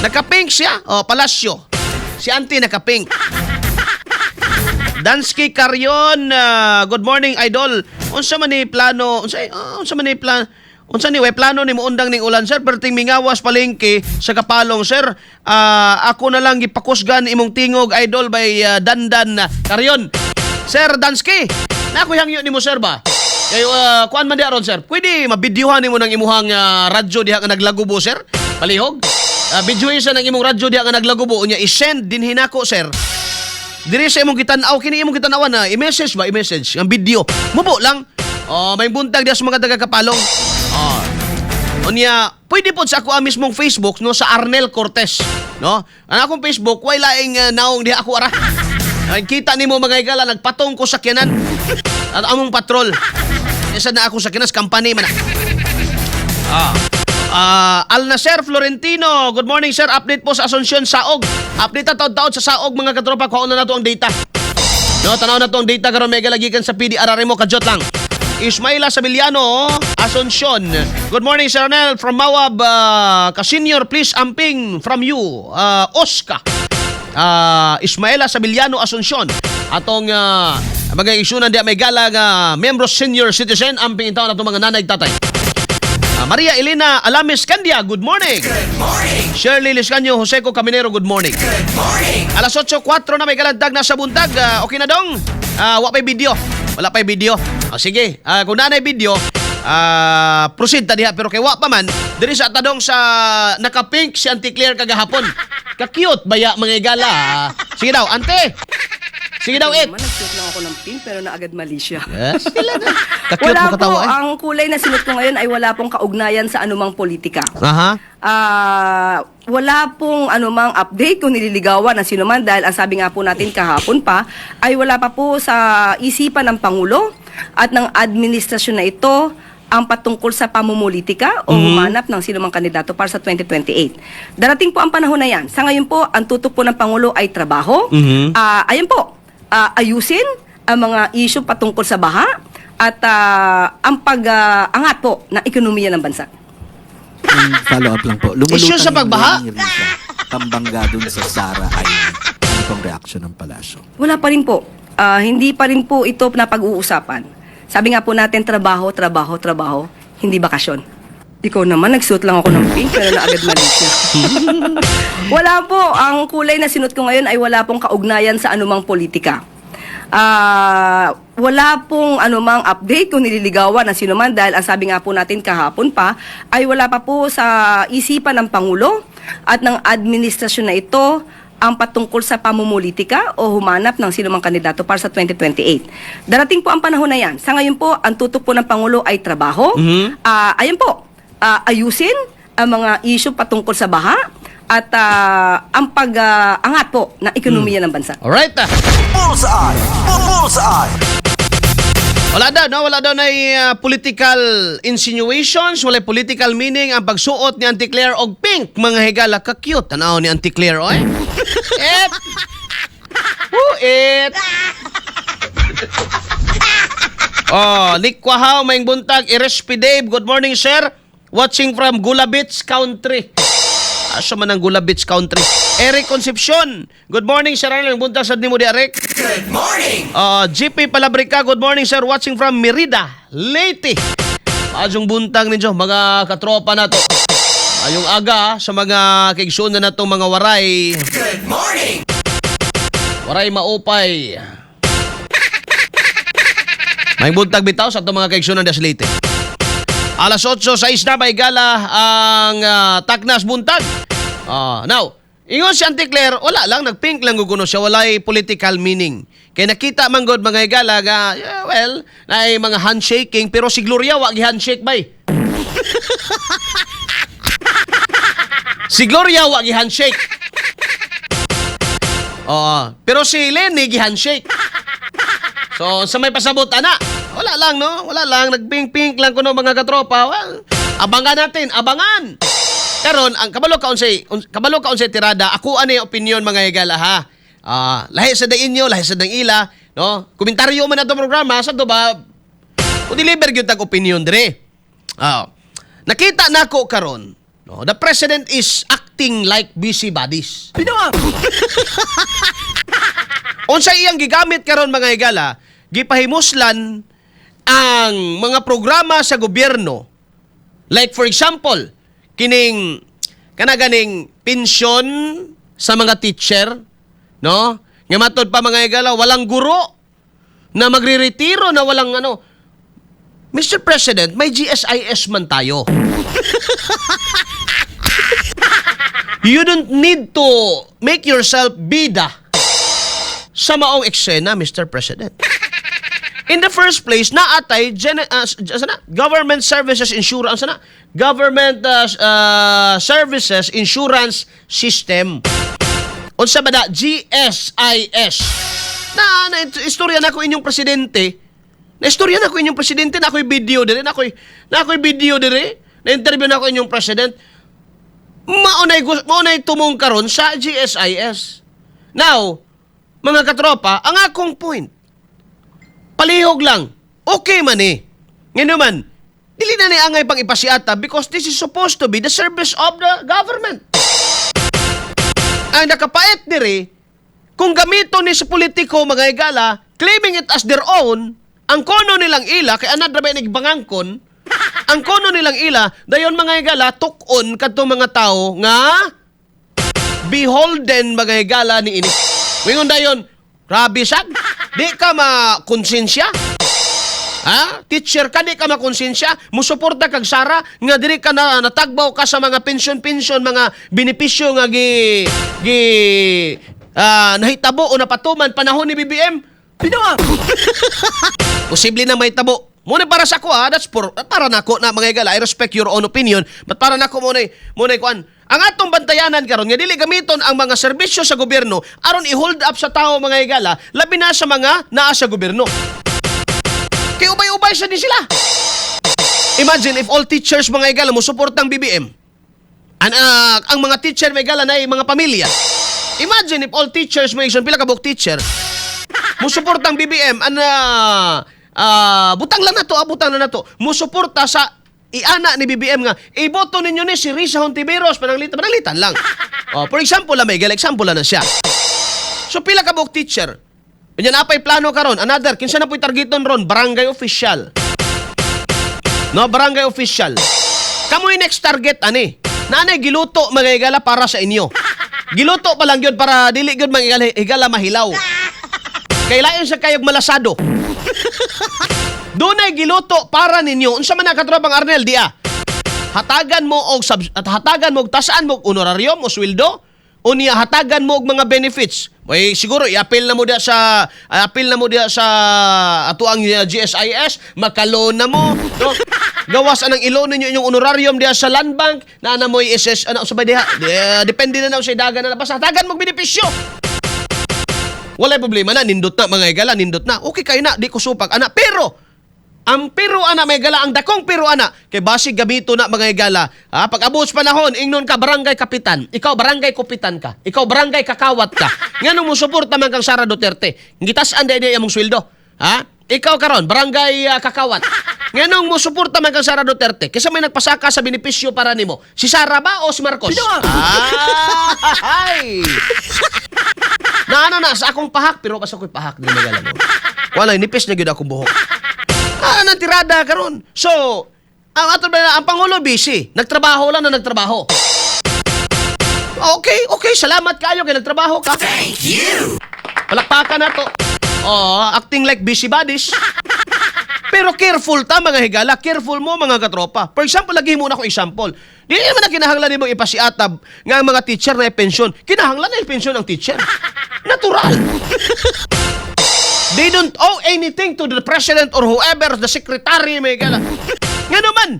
Naka-pink siya. Oh, palasyo. Si auntie naka-pink. Dansky Carrion, good morning idol. Unsa man ni plano? Unsa man ni plan? Unsa ni plano ni muundang ning ulan sir perting mingawas palengke sa Kapalong sir. Ako na lang gipakusgan imong tingog idol by Dandan Carrion. Sir Dansky, nako hangyo nimo sir ba? Kayo kuan man di aron sir. Pwede mabidyohan nimo nang imuhang radyo diha nga naglagubo sir. Palihog. Videoin sa nang imong radyo diha nga naglagubo unya i-send din hinako sir. Diri sa imong gitan-aw kini imong gitan-awan na i-message ba i-message ang video. Mubo lang. May buntag diha sa mga taga Kapalong. Unya, pwede po sa ako mismong Facebook no sa Arnel Cortez, no? Ang akong Facebook way laing naong diha ako ara. Kita nimo mga igala nagpatong ko sa sakyanan at among patrol. Isa na ako sa kinas company man. Al Nasser Florentino, good morning sir. Update po sa Asuncion Saog. Update taod-taod sa Saog mga katropa ko na nato ang data. No, tanaw na to ang data karon mega lagikan sa PDR mo kajot lang. Ismaila Sabiliano, Asuncion. Good morning, Sir Arnel from Mawab. Ka-senior, please amping from you. Oscar. Ismaila Sabiliano, Asuncion. Atong mga isunan diya may galang membro senior citizen. Amping itaw na itong mga nanay tatay. Maria Elena Alamis Candia, good morning. Good morning. Shirley Liscanio, Joseco Caminero, good morning. Good morning. Alas 8:04 na may galagdag na sa buntag. Okay na dong? Wala pa'y video. Wala pa'y video. Sige, kung nanay video, proceed ta diha. Pero kay wa pa man, diri sa tadong sa naka-pink si Auntie Claire kagahapon. Ka-cute baya mga igala. Sige daw, ante. Sige daw, it. Nagsuot lang ako ng pink pero naagad mali siya. Yes, sila na. Ka-cute Wala mo po, katawa ang kulay na sinuot ko ngayon ay wala pong kaugnayan sa anumang politika. Aha. Wala pong anumang update kung nililigawan ng sino man dahil ang sabi nga po natin kahapon pa ay wala pa po sa isipan ng Pangulo at ng administrasyon na ito ang patungkol sa pamumulitika o humanap ng sino mang kandidato para sa 2028. Darating po ang panahon na yan. Sa ngayon po, ang tutok po ng Pangulo ay trabaho. Ayun po, ayusin ang mga issue patungkol sa baha at ang pag-angat po ng ekonomiya ng bansa. Follow-up lang po. Issue sa pagbaha? yung Pambangga dun sa Sara ay ano pong reaction ng palasyo? Wala pa rin po. Hindi pa rin po ito na pag-uusapan. Sabi nga po natin, trabaho, trabaho, trabaho, hindi bakasyon. Ikaw naman, nagsuot lang ako ng pink pero naagad mali siya. Wala po. Ang kulay na sinuot ko ngayon ay wala pong kaugnayan sa anumang politika. Wala pong anumang update kung nililigawan ng sino man dahil ang sabi nga po natin kahapon pa ay wala pa po sa isipan ng Pangulo at ng administrasyon na ito ang patungkol sa pamumulitika o humanap ng sino mang kandidato para sa 2028. Darating po ang panahon na yan. Sa ngayon po, ang tutok po ng Pangulo ay trabaho. Ayun po, ayusin ang mga issue patungkol sa baha at ang pag-angat po ng ekonomiya ng bansa. Alright. Bullseye. Bullseye. Wala daw na political insinuations, wala political meaning ang pagsuot ni Auntie Claire og pink, mga higala ka-cute. Tanaw ni Auntie Claire, oy. It. It. Likwahaw, maing buntag, Irespi Dave, good morning sir. Watching from Gula Beach Country. Asa man ang Gula Beach Country? Eric Concepcion, good morning sir. Ang buntag sa nimo di Eric. Good morning. GP Palabrica, good morning sir. Watching from Merida, Leyte. Maadjong buntag ninyo, mga katropa nato. Ayong aga sa mga kaigsunan na natong mga waray. Good morning. Waray maupay. May buntag bitaw sa itong mga kaigsunan na sa Leyte. Alas 8:06 na may gala ang Taknas buntag. Now, ingon si Auntie Claire, wala lang, nagpink lang guguno siya, walay political meaning. Kaya nakita man god mga igala nga, na mga handshaking, pero si Gloria wag handshake bay. Si Gloria wag handshake. Pero si Lenny gi-handshake. So, sa may pasabot, ana, wala lang, no? Wala lang, nagpink-pink lang kuno mga katropa. Well, abangan natin, abangan! Karon ang kabalo ka unsay tirada, ako ani opinion mga higala ha. Lahi sa inyo, lahi sa ila, no? Komentaryo man ato programa sa to ba? O deliver gyud tag opinion dire. Nakita nako karon, no? The president is acting like busybodies. Unsa iyang gigamit karon mga higala, gipahimuslan ang mga programa sa gobyerno. Like for example, kining kanaganing pensyon sa mga teacher, no? Nga matod pa mga higala, walang guro na magre-retiro na walang ano. Mr. President, may GSIS man tayo. You don't need to make yourself bida sa maong eksena, Mr. President. In the first place, naatay government services insurance government services insurance system. Unsa ba da GSIS? Na istorya na ko inyong presidente. Na istorya na ko inyong presidente, na ako'y video dire, na ako'y video dire. Na interview na ko inyong president. Maunay tumong karon sa GSIS. Now, mga katropa, ang akong point, palihog lang, okay man eh. Ngayon man, dili na ni angay pang ipasiata because this is supposed to be the service of the government. Ang nakapait diri, kung gamito ni sa politiko mga higala, claiming it as their own, ang kono nilang ila, kay anad rabay nagbangangkon, ang kono nilang ila, dayon mga higala, tukon kadto mga tao nga beholden mga higala ni ini. Wingon dayon, grabe sad, di ka makonsensya. Ha? Teacher ka, di ka makonsensya, musuporta kag Sara, nga diri ka na natagbaw ka sa mga pension, mga benepisyo nga nahitabo o napatuman panahon ni BBM. Posible na may tabo. Muna para sa ko that's para nako na mga higala, I respect your own opinion, but para nako muna kuan. Ang atong bantayanan karon nga dili gamiton ang mga serbisyo sa gobyerno aron i-hold up sa tao mga higala, labi na sa mga naa sa gobyerno. Kay ubay-ubay sa di sila. Imagine if all teachers mga higala mo suportang BBM. Ang mga teacher mga higala na mga pamilya. Imagine if all teachers may pila ka buok teacher mo suportang BBM butang lang na to. Mo suporta sa iana ni BBM nga iboto ninyo ni si Risa Hontiveros pananglitan lang. For example, may example na siya. So pila ka buok teacher. Ganyan apay plano karon. Another kinsa na po'y targeton ron, barangay official. No, barangay official. Kamoy next target ani. Nanay giluto mga higala para sa inyo. Giluto pa lang yun para dili gyud mga higala mahilaw. Kailayon sa kayog malasado. Dunay giluto para ninyo. Unsa man nakatrabang Arnel dia? Hatagan mo og tasaan mo og honorarium o sweldo o niya hatagan mo og mga benefits. May siguro i-appeal na mo dia sa ato ang GSIS, makaloan na mo, no? Gawas anang ilon ninyo inyong honorarium dia sa land bank na mo i-SS sabay diha. Depende na sa dagan na basta hatagan mo og benepisyo. Walay problema na, nindot na mga higala, nindot na. Okay kayo na, di ko supak, ana. Pero, ang pero ana mga higala, ang dakong pero ana, kay basig gamito na mga higala, pag abot panahon, ingnon ka barangay kapitan, ikaw barangay kapitan ka, ikaw barangay kakawat ka, nga nung mo suporta man kang Sara Duterte, ngitas-an day among sweldo, ha? Ikaw karon barangay kakawat, nga nung mo suporta man kang Sara Duterte, kaysa may nagpasaka sa benepisyo para nimo, si Sara ba o si Marcos? Ay! Na sa akong pahak, pero basta ako'y pahak din magala mo. Wala, nipis na gyud akong buhok. Nang tirada karon. So, ang Pangulo busy. Nagtrabaho lang na nagtrabaho. Okay, salamat kayo kay nagtrabaho ka. Thank you! Palakpakan na to. Acting like busybodies. Pero careful ta mga higala, careful mo mga katropa. For example, lagi muna akong example. Di naman na kinahanglan mo ipasiatab nga ang mga teacher na pension. Kinahanglan na pension ang teacher. Natural. They don't owe anything to the president or whoever, the secretary, mga higala. Nga naman,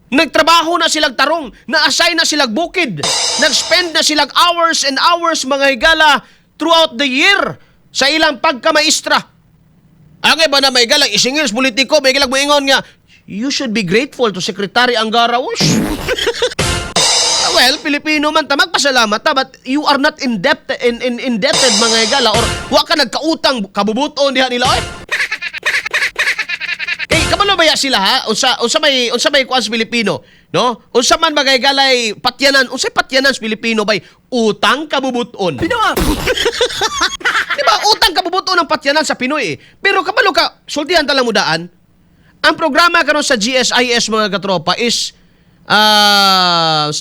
nagtrabaho na silang tarong, na-assign na silang bukid, nag-spend na silang hours and hours mga higala throughout the year sa ilang pagkamaistra. Angay ba na may galang isingils politiko, may galang moingon nga, you should be grateful to Secretary Angara Walsh. Well, Pilipino man ta, magpasalamat ta, but you are not indebted mga higala or wa ka nagkautang kabubuton diha nila oy. Kay kabalo baya sila ha? Unsa may kuan sa Pilipino? No? Unsa man bagay galay patyanan, unsay patyanan sa Pilipino bay utang kabubuton. Di ba? Utang kabubuton ang patyanan sa Pinoy eh. Pero kabalo ka, sultihan talang mudaan. Ang programa karon sa GSIS mga katropa is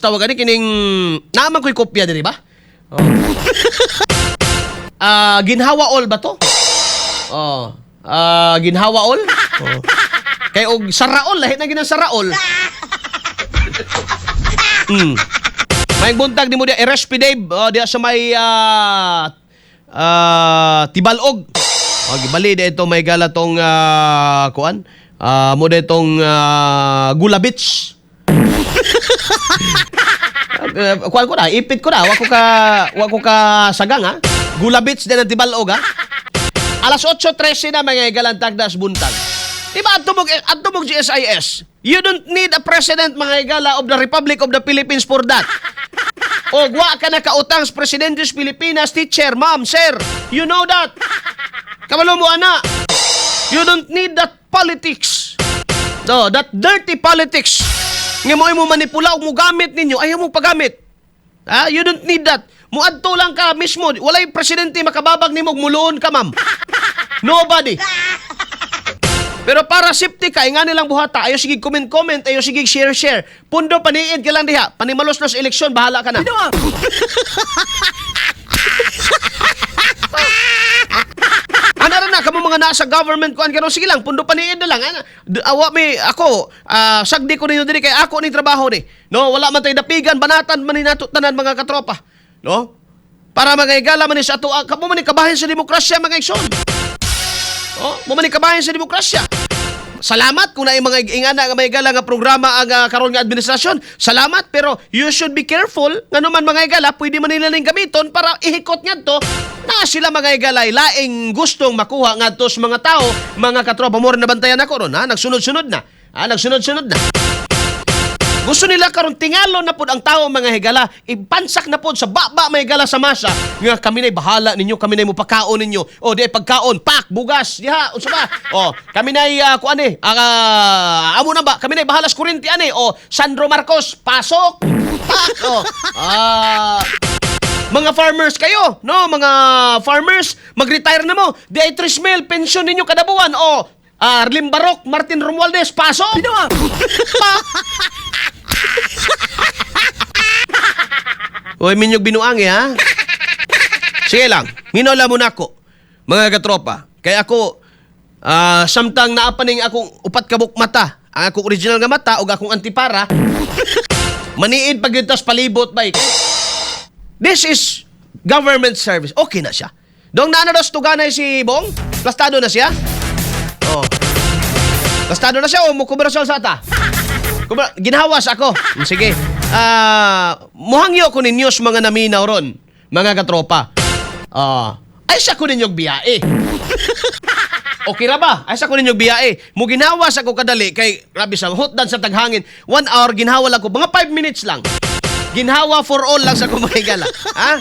tawag ani kining naaman ko'y kopya diri ba? Oh. Ginhawa all ba to? Oh. Ginhawa all? Oh. Kay og saraol lahi na ginang saraol. May buntag di mo dia RSP Dave dia sa may Tibalog. Gibali di ito may gala tong kuan. Mo di itong Gula Beach. Kuan ko na, ipit ko na. Wa ko ka sagang ha. Gula Beach din ang Tibalog ha. Alas 8:13 na mga galantag das buntag. Diba atubog GSIS? You don't need a president mga igala of the Republic of the Philippines for that. O wa ka na kautang sa presidente sa Pilipinas, teacher, ma'am, sir. You know that. Kabalo mo ana. You don't need that politics. No, that dirty politics. Nga mo manipula o mo gamit ninyo, ayaw mo pagamit. You don't need that. Muadto lang ka mismo. Walay presidente makababag nimo muluon ka, ma'am. Nobody. Pero para safety ka, nga nilang buhata, ayo sige comment, ayo sige share. Pundo paniid ka lang diha. Panimalos na sa eleksyon, bahala ka na. Ano na, kamo mga nasa government kuan karon sige lang, pundo paniid na lang. Ako, sagdi ko ninyo diri kay ako ning trabaho ni. No, wala man tay dapigan, banatan man ni nato tanan mga katropa. No? Para magayagala man ni sa ato, kamo man ni kabahin sa demokrasya mga igsoon. Mo man ni kabahin sa demokrasya. Salamat kung naay mga ingana nga may gala nga programa ang karon nga administrasyon. Salamat, pero you should be careful ngano man mga igala pwede man nila ning gamiton para ihikot ngadto na sila mga igalay laing gustong makuha ngadto sa mga tao, mga katropa mo na bantayan ako ron ha, nagsunod-sunod na. Nagsunod-sunod na. Gusto nila karon tingalon na pod ang tao mga higala, ipansak na pod sa baba mga higala sa masa. Nga kami nay bahala ninyo, kami nay mupakaon ninyo. Di pagkaon, pak, bugas, diha, unsa ba? Kami nay kuan ni, amo na ba? Kami nay bahala sa kuryente ani. Sandro Marcos, pasok. Pak. Mga farmers kayo, no? Mga farmers, mag-retire na mo. Di ay 3,000 pension ninyo kada buwan. Arlim Barok, Martin Romualdez, pasok. Uy, minyog binuangi ha. Sige lang, minola mo na ako, mga katropa. Kaya ako, samtang naapaning akong upat kabuk mata, ang akong original nga mata o akong antipara, maniid pagyuntas palibot ba eh. This is government service. Okay na siya. Dong naanados tuganay si Bong? Plastado na siya? Plastado na siya o mukuberasyon sa ata? Ginahawas ako. Sige. Muhangyo ko ninyo sa mga naminaw ron, mga katropa. Ay siya ko ninyong biyae. Okay ra ba? Ay siya ko ninyong biyae. Mo ginahawas ako kadali kay grabe sa hotdan sa taghangin. 1 hour ginhawa lang ko. Mga 5 minutes lang. Ginhawa for all lang sa kumahigala. Ha?